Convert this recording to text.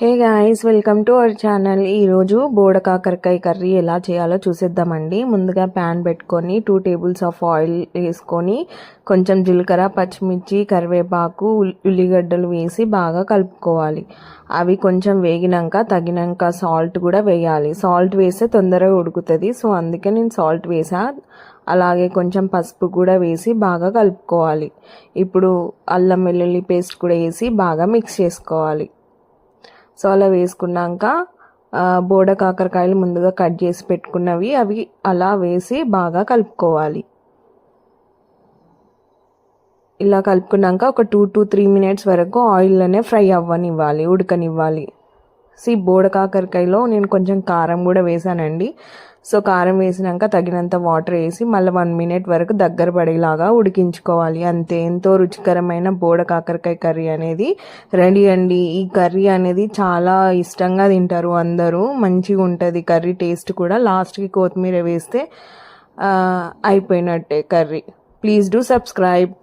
Hey guys, welcome to our channel. ఈరోజు బోడ కాకరకాయ curry ఎలా చేయాలో చూసేద్దామండి. ముందుగా ప్యాన్ పెట్టుకొని 2 టేబుల్స్ ఆఫ్ ఆయిల్ వేసుకొని కొంచెం జీలకర్ర, పచ్చిమిర్చి, కరివేపాకు, ఉల్లిగడ్డలు వేసి బాగా కలుపుకోవాలి. అవి కొంచెం వేగినాక తగినంత సాల్ట్ కూడా వేయాలి. సాల్ట్ వేస్తే తొందరగా ఉడుకుతుంది, సో అందుకే నేను సాల్ట్ వేసా. అలాగే కొంచెం పసుపు కూడా వేసి బాగా కలుపుకోవాలి. ఇప్పుడు అల్లం వెల్లుల్లి పేస్ట్ కూడా వేసి బాగా మిక్స్ చేసుకోవాలి. సో అలా వేసుకున్నాక బోడ కాకరకాయలు ముందుగా కట్ చేసి పెట్టుకున్నవి అవి అలా వేసి బాగా కలుపుకోవాలి. ఇలా కలుపుకున్నాక ఒక 2 to 3 minutes వరకు ఆయిల్లోనే ఫ్రై అవ్వనివ్వాలి, ఉడకనివ్వాలి. బోడ కాకరకాయలో నేను కొంచెం కారం కూడా వేసానండి. సో కారం వేసినాక తగినంత వాటర్ వేసి మళ్ళీ 1 minute వరకు దగ్గర పడేలాగా ఉడికించుకోవాలి. అంతే, ఎంతో రుచికరమైన బోడ కాకరకాయ కర్రీ అనేది రెడీ అండి. ఈ కర్రీ అనేది చాలా ఇష్టంగా తింటారు అందరూ. మంచిగా ఉంటుంది కర్రీ టేస్ట్ కూడా. లాస్ట్కి కొత్తిమీర వేస్తే అయిపోయినట్టే కర్రీ. Please do subscribe.